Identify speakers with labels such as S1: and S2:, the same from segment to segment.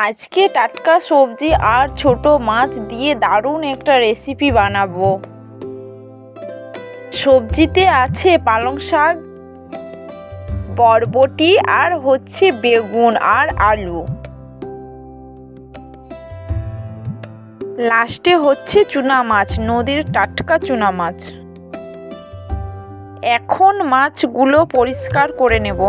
S1: আজকে টাটকা সবজি আর ছোট মাছ দিয়ে দারুণ একটা রেসিপি বানাবো। সবজিতে আছে পালং শাক, বরবটি আর বেগুন আর আলু। লাস্টে চুনা মাছ, নদীর টাটকা চুনা মাছ। এখন মাছগুলো পরিষ্কার করে নেব।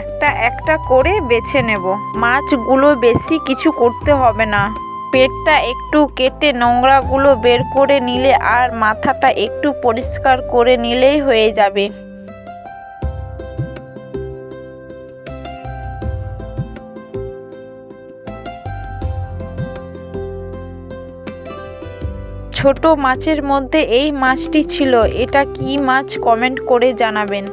S1: একটা একটা করে বেছে নেব। মাছগুলো বেশি কিছু করতে হবে না। পেটটা একটু কেটে নোংরাগুলো বের করে নিলে আর মাথাটা একটু পরিষ্কার করে নিলেই হয়ে যাবে। ছোট মাছের মধ্যে এই মাছটি ছিল। এটা কি মাছ কমেন্ট করে জানাবেন।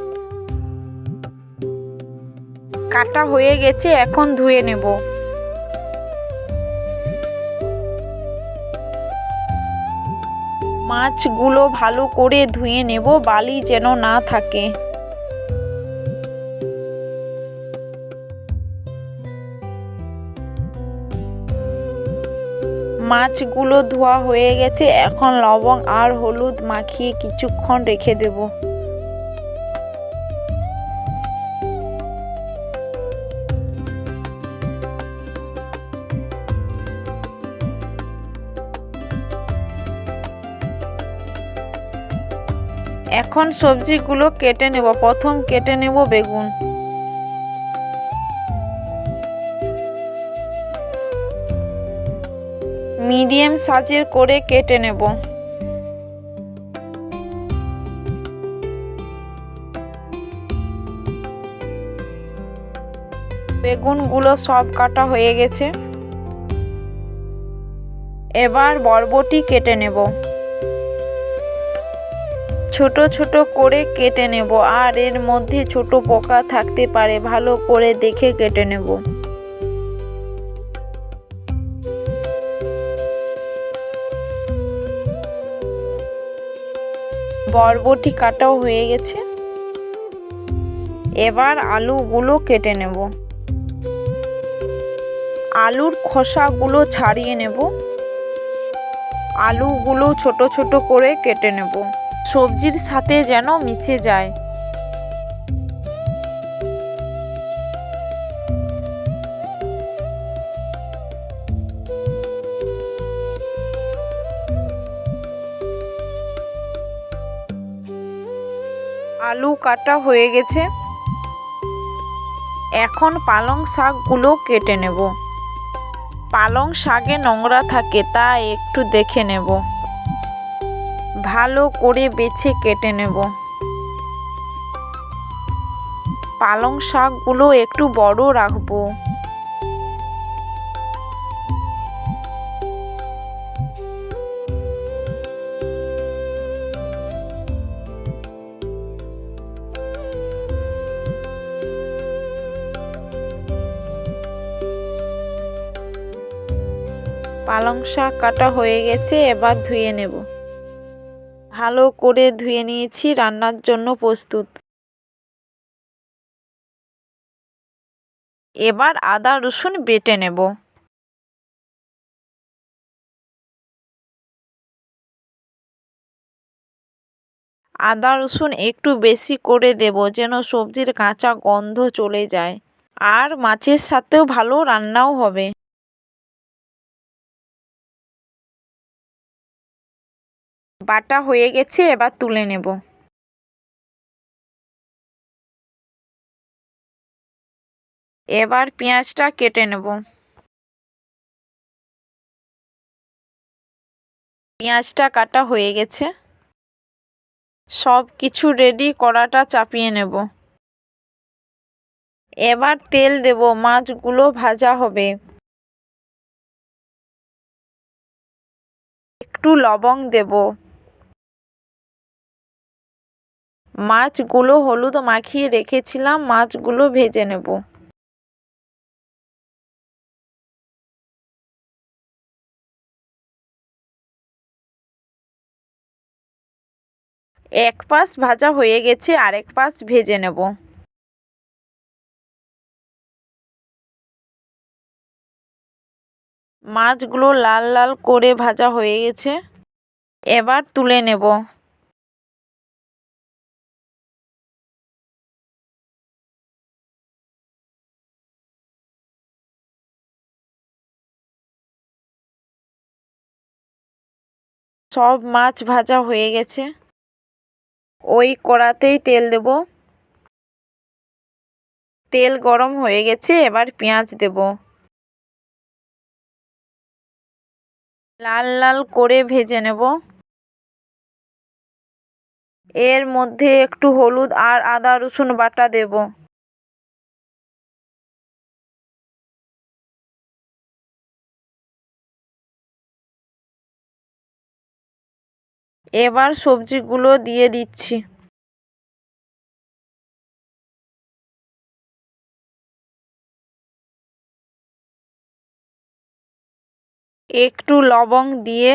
S1: কাটা হয়ে গেছে, এখন ধুয়ে নেব। মাছগুলো ভালো করে ধুয়ে নেব, বালি যেন না থাকে। মাছগুলো ধোয়া হয়ে গেছে, এখন লবণ আর হলুদ মাখিয়ে কিছুক্ষণ রেখে দেব। এখন সবজিগুলো কেটে নেব। প্রথম কেটে নেব বেগুন। মিডিয়াম সাইজের করে কেটে নেব। বেগুনগুলো সব কাটা হয়ে গেছে। এবার বরবটি কেটে নেব। ছোট ছোট করে কেটে নেব, আর এর মধ্যে ছোট পোকা থাকতে পারে, ভালো করে দেখে কেটে নেব। বরবটি কাটাও হয়ে গেছে। এবার আলুগুলো কেটে নেব। আলুর খোসাগুলো ছাড়িয়ে নেব। আলুগুলো ছোট ছোট করে কেটে নেব, সবজির সাথে যেন মিশে যায়। আলু কাটা হয়ে গেছে। এখন পালং শাকগুলো কেটে নেব। পালং শাকে নোংরা থাকে, তা একটু দেখে নেব। ভালো করে বেছে কেটে নেব। পালং শাকগুলো একটু বড় রাখবো। পালং শাক কাটা হয়ে গেছে, এবার ধুয়ে নেব। ভালো করে ধুয়ে নিয়েছি, রান্নার জন্য প্রস্তুত। এবার আদা রসুন বেটে নেব। আদা রসুন একটু বেশি করে দেব, যেন সবজির কাঁচা গন্ধ চলে যায়, আর মাছের সাথেও ভালো রান্নাও হবে। বাটা হয়ে গেছে, এবার তুলে নেব। এবার পেঁয়াজটা কেটে নেব। পেঁয়াজটা কাটা হয়ে গেছে। সব কিছু রেডি, কড়াটা চাপিয়ে নেব। এবার তেল দেব, মাছগুলো ভাজা হবে। একটু লবণ দেব। মাছগুলো হলুদ মাখিয়ে রেখেছিলাম, মাছগুলো ভেজে নেব। এক পাশ ভাজা হয়ে গেছে, আরেক পাশ ভেজে নেব। মাছগুলো লাল লাল করে ভাজা হয়ে গেছে, এবার তুলে নেব। সব মাছ ভাজা হয়ে গেছে, ওই কড়াতেই তেল দেব। তেল গরম হয়ে গেছে, এবার পেঁয়াজ দেব। লাল লাল করে ভেজে নেব। এর মধ্যে একটু হলুদ আর আদা রসুন বাটা দেব। এবার সবজিগুলো দিয়ে দিচ্ছি। একটু লবং দিয়ে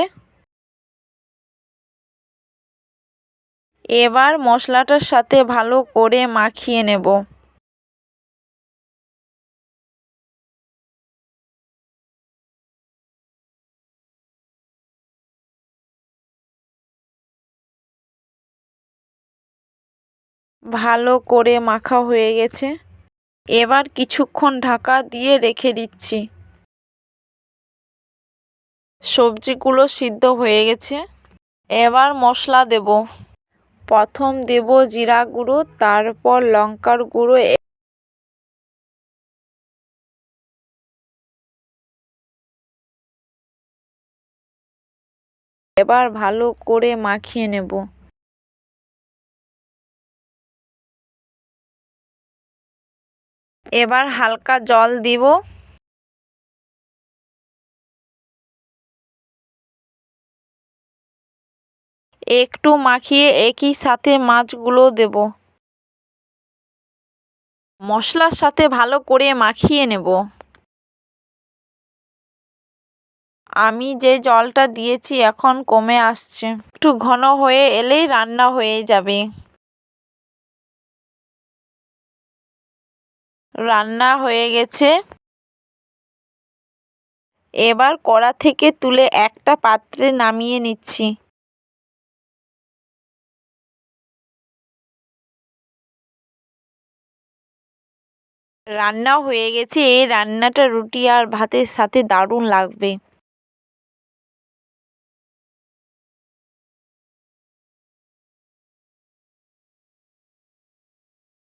S1: এবার মশলাটার সাথে ভালো করে মাখিয়ে নেব। ভালো করে মাখা হয়ে গেছে, এবার কিছুক্ষণ ঢাকা দিয়ে রেখে দিচ্ছি। সবজিগুলো সিদ্ধ হয়ে গেছে, এবার মশলা দেব। প্রথম দেব জিরা গুঁড়ো, তারপর লঙ্কার গুঁড়ো, এবার ভালো করে মাখিয়ে নেব। এবার হালকা জল দিব। একটু মাখিয়ে একই সাথে মাছগুলো দেব। মশলার সাথে ভালো করে মাখিয়ে নেব। আমি যে জলটা দিয়েছি এখন কমে আসছে, একটু ঘন হয়ে এলেই রান্না হয়ে যাবে। রান্না হয়ে গেছে, এবার কড়া থেকে তুলে একটা পাত্রে নামিয়ে নিচ্ছি। রান্না হয়ে গেছে, এই রান্নাটা রুটি আর ভাতের সাথে দারুণ লাগবে।